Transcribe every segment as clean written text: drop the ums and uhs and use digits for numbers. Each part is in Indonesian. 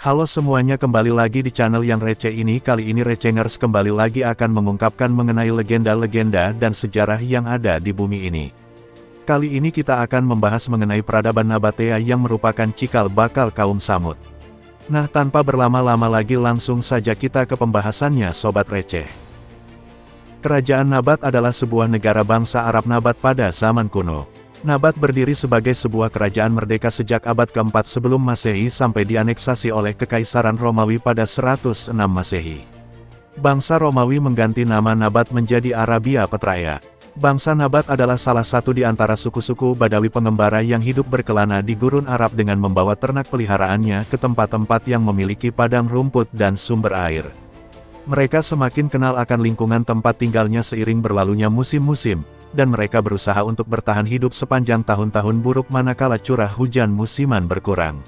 Halo semuanya, kembali lagi di channel yang receh ini. Kali ini Recengers kembali lagi akan mengungkapkan mengenai legenda-legenda dan sejarah yang ada di bumi ini. Kali ini kita akan membahas mengenai peradaban Nabatea yang merupakan cikal bakal kaum Tsamud. Nah, tanpa berlama-lama lagi langsung saja kita ke pembahasannya Sobat Receh. Kerajaan Nabat adalah sebuah negara bangsa Arab Nabat pada zaman kuno. Nabat berdiri sebagai sebuah kerajaan merdeka sejak abad ke-4 sebelum Masehi sampai dianeksasi oleh Kekaisaran Romawi pada 106 Masehi. Bangsa Romawi mengganti nama Nabat menjadi Arabia Petraea. Bangsa Nabat adalah salah satu di antara suku-suku Badawi pengembara yang hidup berkelana di gurun Arab dengan membawa ternak peliharaannya ke tempat-tempat yang memiliki padang rumput dan sumber air. Mereka semakin kenal akan lingkungan tempat tinggalnya seiring berlalunya musim-musim, dan mereka berusaha untuk bertahan hidup sepanjang tahun-tahun buruk manakala curah hujan musiman berkurang.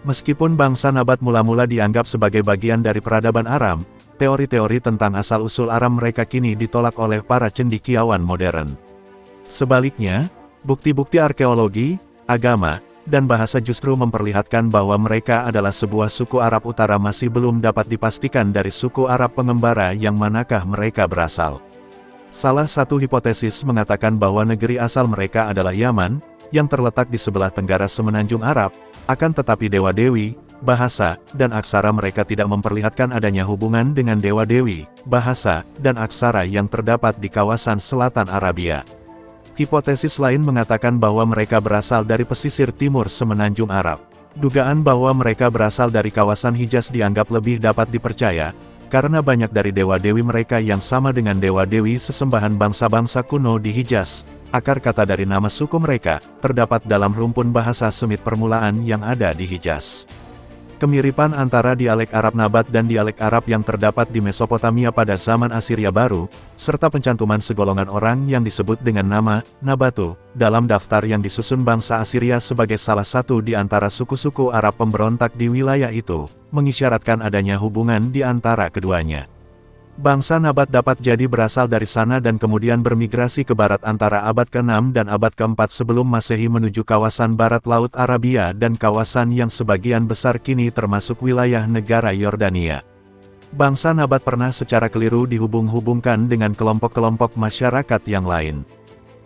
Meskipun bangsa Nabat mula-mula dianggap sebagai bagian dari peradaban Aram, teori-teori tentang asal-usul Aram mereka kini ditolak oleh para cendekiawan modern. Sebaliknya, bukti-bukti arkeologi, agama, dan bahasa justru memperlihatkan bahwa mereka adalah sebuah suku Arab Utara masih belum dapat dipastikan dari suku Arab pengembara yang manakah mereka berasal. Salah satu hipotesis mengatakan bahwa negeri asal mereka adalah Yaman, yang terletak di sebelah tenggara semenanjung Arab, akan tetapi dewa-dewi, bahasa, dan aksara mereka tidak memperlihatkan adanya hubungan dengan dewa-dewi, bahasa, dan aksara yang terdapat di kawasan selatan Arabia. Hipotesis lain mengatakan bahwa mereka berasal dari pesisir timur semenanjung Arab. Dugaan bahwa mereka berasal dari kawasan Hijaz dianggap lebih dapat dipercaya, karena banyak dari dewa-dewi mereka yang sama dengan dewa-dewi sesembahan bangsa-bangsa kuno di Hijaz. Akar kata dari nama suku mereka, terdapat dalam rumpun bahasa Semit permulaan yang ada di Hijaz. Kemiripan antara dialek Arab Nabat dan dialek Arab yang terdapat di Mesopotamia pada zaman Assyria Baru, serta pencantuman segolongan orang yang disebut dengan nama Nabatu dalam daftar yang disusun bangsa Assyria sebagai salah satu di antara suku-suku Arab pemberontak di wilayah itu, mengisyaratkan adanya hubungan di antara keduanya. Bangsa Nabat dapat jadi berasal dari sana dan kemudian bermigrasi ke barat antara abad ke-6 dan abad ke-4 sebelum Masehi menuju kawasan barat Laut Arabia dan kawasan yang sebagian besar kini termasuk wilayah negara Yordania. Bangsa Nabat pernah secara keliru dihubung-hubungkan dengan kelompok-kelompok masyarakat yang lain.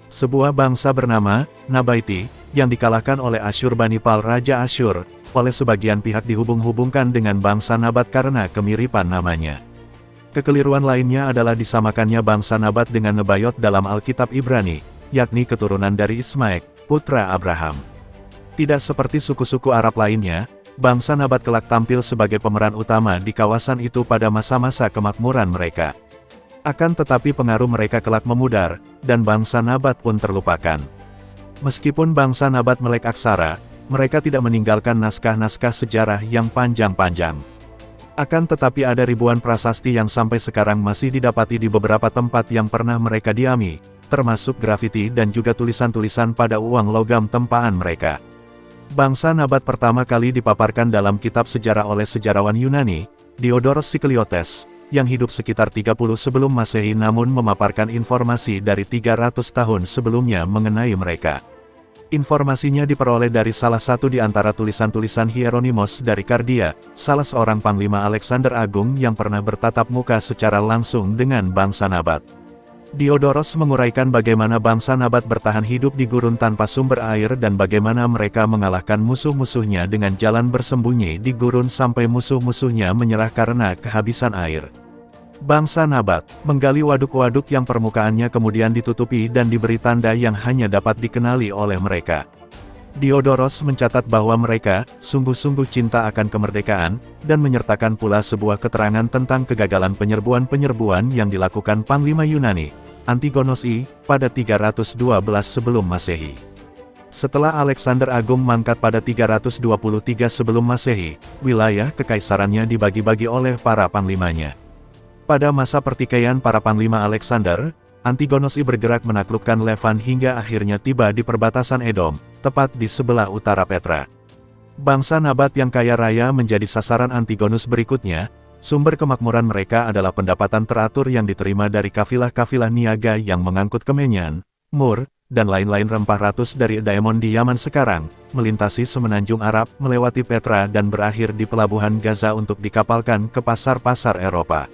Sebuah bangsa bernama Nabaiti, yang dikalahkan oleh Asyurbanipal Raja Asyur, oleh sebagian pihak dihubung-hubungkan dengan bangsa Nabat karena kemiripan namanya. Kekeliruan lainnya adalah disamakannya bangsa Nabat dengan Nebayot dalam Alkitab Ibrani, yakni keturunan dari Ismaek, putra Abraham. Tidak seperti suku-suku Arab lainnya, bangsa Nabat kelak tampil sebagai pemeran utama di kawasan itu pada masa-masa kemakmuran mereka. Akan tetapi pengaruh mereka kelak memudar, dan bangsa Nabat pun terlupakan. Meskipun bangsa Nabat melek aksara, mereka tidak meninggalkan naskah-naskah sejarah yang panjang-panjang. Akan tetapi ada ribuan prasasti yang sampai sekarang masih didapati di beberapa tempat yang pernah mereka diami, termasuk grafiti dan juga tulisan-tulisan pada uang logam tempaan mereka. Bangsa Nabat pertama kali dipaparkan dalam kitab sejarah oleh sejarawan Yunani, Diodorus Sikeliotes, yang hidup sekitar 30 sebelum Masehi namun memaparkan informasi dari 300 tahun sebelumnya mengenai mereka. Informasinya diperoleh dari salah satu di antara tulisan-tulisan Hieronymos dari Kardia, salah seorang panglima Alexander Agung yang pernah bertatap muka secara langsung dengan bangsa Nabat. Diodoros menguraikan bagaimana bangsa Nabat bertahan hidup di gurun tanpa sumber air dan bagaimana mereka mengalahkan musuh-musuhnya dengan jalan bersembunyi di gurun sampai musuh-musuhnya menyerah karena kehabisan air. Bangsa Nabat menggali waduk-waduk yang permukaannya kemudian ditutupi dan diberi tanda yang hanya dapat dikenali oleh mereka. Diodoros mencatat bahwa mereka sungguh-sungguh cinta akan kemerdekaan, dan menyertakan pula sebuah keterangan tentang kegagalan penyerbuan-penyerbuan yang dilakukan Panglima Yunani, Antigonos I, pada 312 sebelum Masehi. Setelah Alexander Agung mangkat pada 323 sebelum Masehi, wilayah kekaisarannya dibagi-bagi oleh para panglimanya. Pada masa pertikaian para panglima Alexander, Antigonos I bergerak menaklukkan Levan hingga akhirnya tiba di perbatasan Edom, tepat di sebelah utara Petra. Bangsa Nabat yang kaya raya menjadi sasaran Antigonus berikutnya. Sumber kemakmuran mereka adalah pendapatan teratur yang diterima dari kafilah-kafilah niaga yang mengangkut kemenyan, mur, dan lain-lain rempah ratus dari Daemon di Yaman sekarang, melintasi semenanjung Arab, melewati Petra dan berakhir di pelabuhan Gaza untuk dikapalkan ke pasar-pasar Eropa.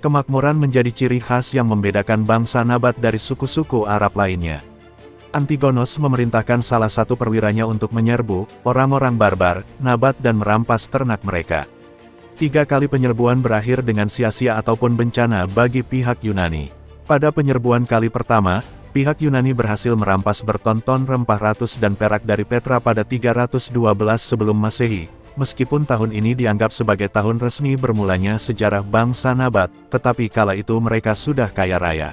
Kemakmuran menjadi ciri khas yang membedakan bangsa Nabat dari suku-suku Arab lainnya. Antigonos memerintahkan salah satu perwiranya untuk menyerbu orang-orang barbar, Nabat dan merampas ternak mereka. 3 kali penyerbuan berakhir dengan sia-sia ataupun bencana bagi pihak Yunani. Pada penyerbuan kali pertama, pihak Yunani berhasil merampas berton-ton rempah ratus dan perak dari Petra pada 312 sebelum Masehi. Meskipun tahun ini dianggap sebagai tahun resmi bermulanya sejarah bangsa Nabat, tetapi kala itu mereka sudah kaya raya.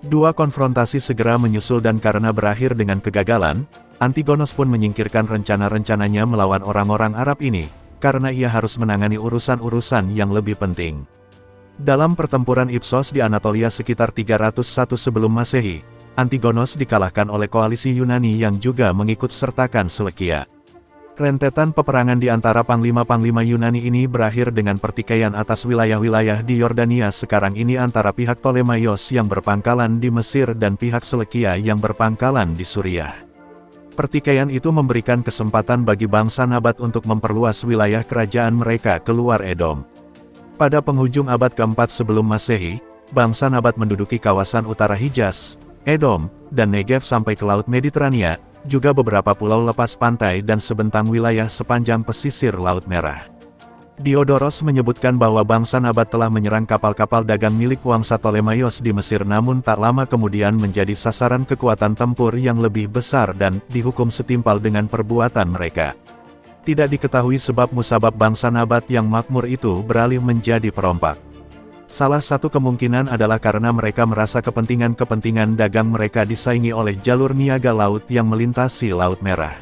2 konfrontasi segera menyusul dan karena berakhir dengan kegagalan, Antigonos pun menyingkirkan rencana-rencananya melawan orang-orang Arab ini, karena ia harus menangani urusan-urusan yang lebih penting. Dalam pertempuran Ipsos di Anatolia sekitar 301 sebelum Masehi, Antigonos dikalahkan oleh koalisi Yunani yang juga mengikut sertakan Selekia. Rentetan peperangan di antara panglima-panglima Yunani ini berakhir dengan pertikaian atas wilayah-wilayah di Yordania sekarang ini antara pihak Ptolemaios yang berpangkalan di Mesir dan pihak Selekia yang berpangkalan di Suriah. Pertikaian itu memberikan kesempatan bagi bangsa Nabat untuk memperluas wilayah kerajaan mereka keluar Edom. Pada penghujung abad keempat sebelum Masehi, bangsa Nabat menduduki kawasan utara Hijaz, Edom, dan Negev sampai ke Laut Mediterania, juga beberapa pulau lepas pantai dan sebentang wilayah sepanjang pesisir Laut Merah. Diodoros menyebutkan bahwa bangsa Nabat telah menyerang kapal-kapal dagang milik Wangsa Ptolemaios di Mesir namun tak lama kemudian menjadi sasaran kekuatan tempur yang lebih besar dan dihukum setimpal dengan perbuatan mereka. Tidak diketahui sebab musabab bangsa Nabat yang makmur itu beralih menjadi perompak. Salah satu kemungkinan adalah karena mereka merasa kepentingan-kepentingan dagang mereka disaingi oleh jalur niaga laut yang melintasi Laut Merah.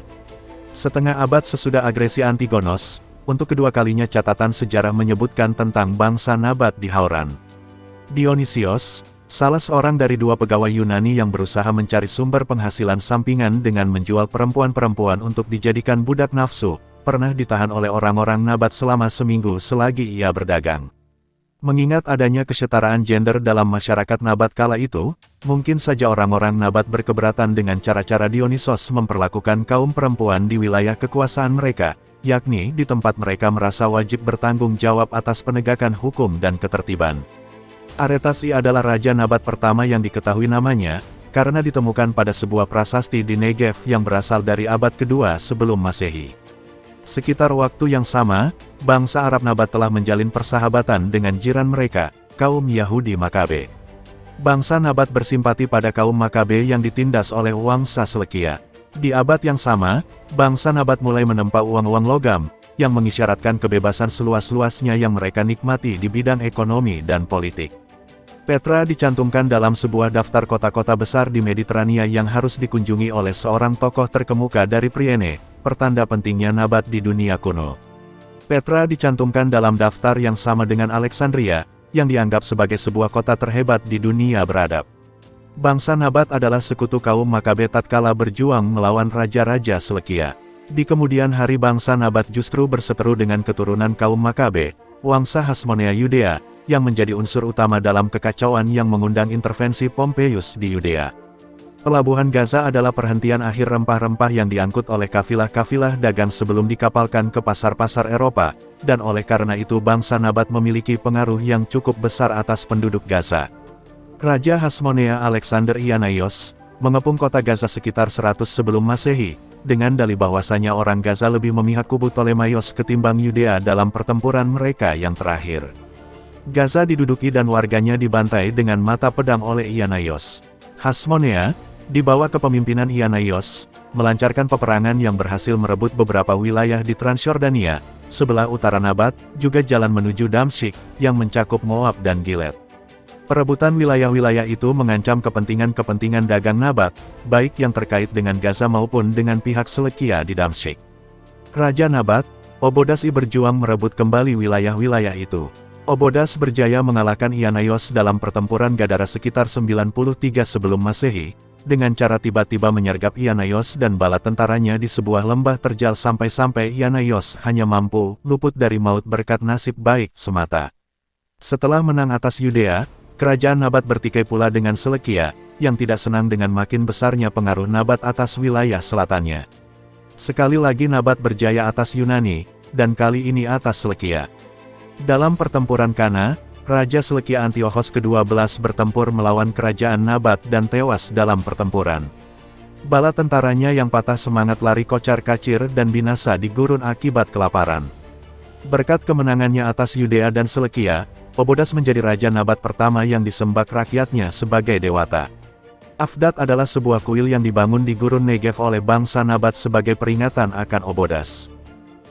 Setengah abad sesudah agresi Antigonos, untuk kedua kalinya catatan sejarah menyebutkan tentang bangsa Nabat di Hauran. Dionysios, salah seorang dari 2 pegawai Yunani yang berusaha mencari sumber penghasilan sampingan dengan menjual perempuan-perempuan untuk dijadikan budak nafsu, pernah ditahan oleh orang-orang Nabat selama seminggu selagi ia berdagang. Mengingat adanya kesetaraan gender dalam masyarakat Nabat kala itu, mungkin saja orang-orang Nabat berkeberatan dengan cara-cara Dionysos memperlakukan kaum perempuan di wilayah kekuasaan mereka, yakni di tempat mereka merasa wajib bertanggung jawab atas penegakan hukum dan ketertiban. Aretas I adalah raja Nabat pertama yang diketahui namanya, karena ditemukan pada sebuah prasasti di Negev yang berasal dari abad kedua sebelum Masehi. Sekitar waktu yang sama, bangsa Arab Nabat telah menjalin persahabatan dengan jiran mereka, kaum Yahudi Makabe. Bangsa Nabat bersimpati pada kaum Makabe yang ditindas oleh Wangsa Selekia. Di abad yang sama, bangsa Nabat mulai menempa uang-uang logam, yang mengisyaratkan kebebasan seluas-luasnya yang mereka nikmati di bidang ekonomi dan politik. Petra dicantumkan dalam sebuah daftar kota-kota besar di Mediterania yang harus dikunjungi oleh seorang tokoh terkemuka dari Priene, pertanda pentingnya Nabat di dunia kuno. Petra dicantumkan dalam daftar yang sama dengan Alexandria, yang dianggap sebagai sebuah kota terhebat di dunia beradab. Bangsa Nabat adalah sekutu kaum Makabe tatkala berjuang melawan raja-raja Selekia. Di kemudian hari bangsa Nabat justru berseteru dengan keturunan kaum Makabe, Wangsa Hasmonea Yudea, yang menjadi unsur utama dalam kekacauan yang mengundang intervensi Pompeius di Yudea. Pelabuhan Gaza adalah perhentian akhir rempah-rempah yang diangkut oleh kafilah-kafilah dagang sebelum dikapalkan ke pasar-pasar Eropa, dan oleh karena itu bangsa Nabat memiliki pengaruh yang cukup besar atas penduduk Gaza. Raja Hasmonea Alexander Ianaios, mengepung kota Gaza sekitar 100 sebelum Masehi, dengan dalih bahwasanya orang Gaza lebih memihak kubu Ptolemaios ketimbang Yudea dalam pertempuran mereka yang terakhir. Gaza diduduki dan warganya dibantai dengan mata pedang oleh Ianaios. Hasmonea, di bawah kepemimpinan Ianaios, melancarkan peperangan yang berhasil merebut beberapa wilayah di Transjordania, sebelah utara Nabat, juga jalan menuju Damsyik, yang mencakup Moab dan Gilead. Perebutan wilayah-wilayah itu mengancam kepentingan-kepentingan dagang Nabat, baik yang terkait dengan Gaza maupun dengan pihak Selekia di Damsyik. Raja Nabat, Obodas I berjuang merebut kembali wilayah-wilayah itu. Obodas berjaya mengalahkan Ianaios dalam pertempuran Gadara sekitar 93 sebelum Masehi, dengan cara tiba-tiba menyergap Ianaios dan bala tentaranya di sebuah lembah terjal sampai-sampai Ianaios hanya mampu luput dari maut berkat nasib baik semata. Setelah menang atas Yudea, Kerajaan Nabat bertikai pula dengan Selekia, yang tidak senang dengan makin besarnya pengaruh Nabat atas wilayah selatannya. Sekali lagi Nabat berjaya atas Yunani, dan kali ini atas Selekia. Dalam pertempuran Kana, Raja Selekia Antiochos ke-12 bertempur melawan kerajaan Nabat dan tewas dalam pertempuran. Bala tentaranya yang patah semangat lari kocar-kacir dan binasa di gurun akibat kelaparan. Berkat kemenangannya atas Yudea dan Selekia, Obodas menjadi Raja Nabat pertama yang disembah rakyatnya sebagai dewata. Afdat adalah sebuah kuil yang dibangun di gurun Negev oleh bangsa Nabat sebagai peringatan akan Obodas.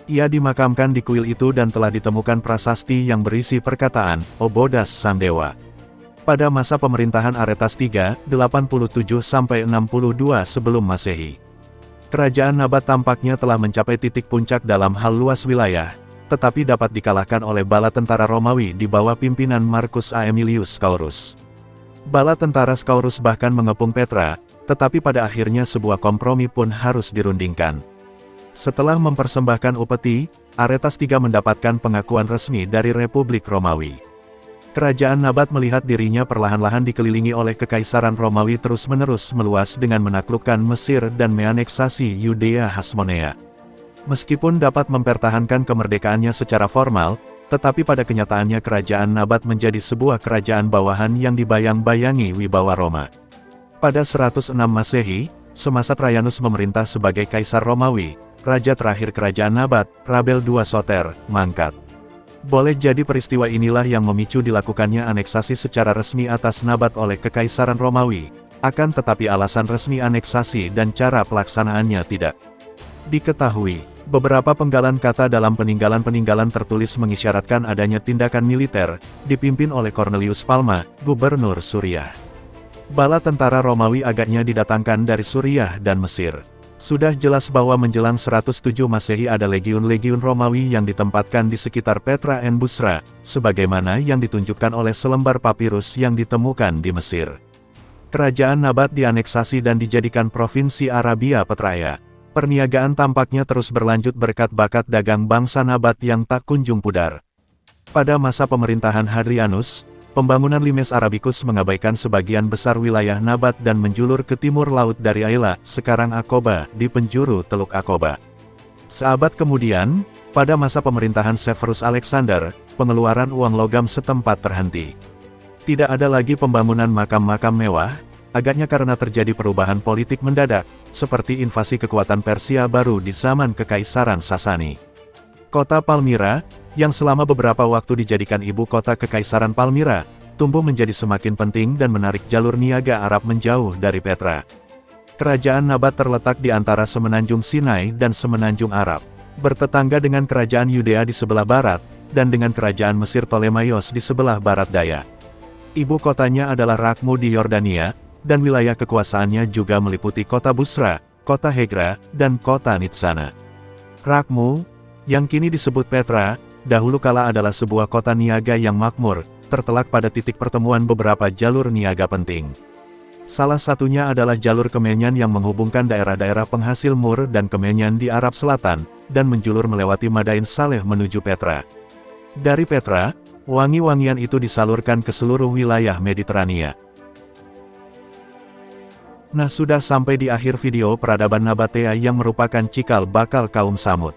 Ia dimakamkan di kuil itu dan telah ditemukan prasasti yang berisi perkataan, Obodas Sang Dewa. Pada masa pemerintahan Aretas III, 87–62 sebelum Masehi. Kerajaan Nabat tampaknya telah mencapai titik puncak dalam hal luas wilayah, tetapi dapat dikalahkan oleh bala tentara Romawi di bawah pimpinan Marcus Aemilius Scaurus. Bala tentara Scaurus bahkan mengepung Petra, tetapi pada akhirnya sebuah kompromi pun harus dirundingkan. Setelah mempersembahkan upeti, Aretas III mendapatkan pengakuan resmi dari Republik Romawi. Kerajaan Nabat melihat dirinya perlahan-lahan dikelilingi oleh Kekaisaran Romawi terus-menerus meluas dengan menaklukkan Mesir dan meaneksasi Yudea Hasmonea. Meskipun dapat mempertahankan kemerdekaannya secara formal, tetapi pada kenyataannya kerajaan Nabat menjadi sebuah kerajaan bawahan yang dibayang-bayangi wibawa Roma. Pada 106 Masehi, semasa Trajanus memerintah sebagai Kaisar Romawi, Raja terakhir kerajaan Nabat, Rabel II Soter, mangkat. Boleh jadi peristiwa inilah yang memicu dilakukannya aneksasi secara resmi atas Nabat oleh Kekaisaran Romawi, akan tetapi alasan resmi aneksasi dan cara pelaksanaannya tidak diketahui. Beberapa penggalan kata dalam peninggalan-peninggalan tertulis mengisyaratkan adanya tindakan militer, dipimpin oleh Cornelius Palma, gubernur Suriah. Bala tentara Romawi agaknya didatangkan dari Suriah dan Mesir. Sudah jelas bahwa menjelang 107 Masehi ada legiun-legiun Romawi yang ditempatkan di sekitar Petra and Busra, sebagaimana yang ditunjukkan oleh selembar papirus yang ditemukan di Mesir. Kerajaan Nabat dianeksasi dan dijadikan Provinsi Arabia Petraea. Perniagaan tampaknya terus berlanjut berkat bakat dagang bangsa Nabat yang tak kunjung pudar. Pada masa pemerintahan Hadrianus, pembangunan Limes Arabicus mengabaikan sebagian besar wilayah Nabat dan menjulur ke timur laut dari Aila, sekarang Akoba, di penjuru Teluk Akoba. Seabad kemudian, pada masa pemerintahan Severus Alexander, pengeluaran uang logam setempat terhenti. Tidak ada lagi pembangunan makam-makam mewah, agaknya karena terjadi perubahan politik mendadak, seperti invasi kekuatan Persia baru di zaman Kekaisaran Sasani. Kota Palmyra, yang selama beberapa waktu dijadikan ibu kota Kekaisaran Palmyra, tumbuh menjadi semakin penting dan menarik jalur niaga Arab menjauh dari Petra. Kerajaan Nabat terletak di antara Semenanjung Sinai dan Semenanjung Arab, bertetangga dengan kerajaan Yudea di sebelah barat, dan dengan kerajaan Mesir Ptolemaios di sebelah barat daya. Ibu kotanya adalah Rakhmu di Yordania, dan wilayah kekuasaannya juga meliputi kota Busra, kota Hegra, dan kota Nitsana. Rakhmu, yang kini disebut Petra, dahulu kala adalah sebuah kota niaga yang makmur, tertelak pada titik pertemuan beberapa jalur niaga penting. Salah satunya adalah jalur Kemenyan yang menghubungkan daerah-daerah penghasil mur dan Kemenyan di Arab Selatan, dan menjulur melewati Madain Saleh menuju Petra. Dari Petra, wangi-wangian itu disalurkan ke seluruh wilayah Mediterania. Nah, sudah sampai di akhir video peradaban Nabatea yang merupakan cikal bakal kaum Samud.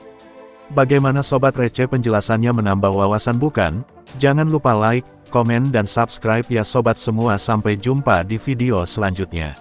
Bagaimana Sobat Receh, penjelasannya menambah wawasan bukan? Jangan lupa like, komen dan subscribe ya Sobat semua. Sampai jumpa di video selanjutnya.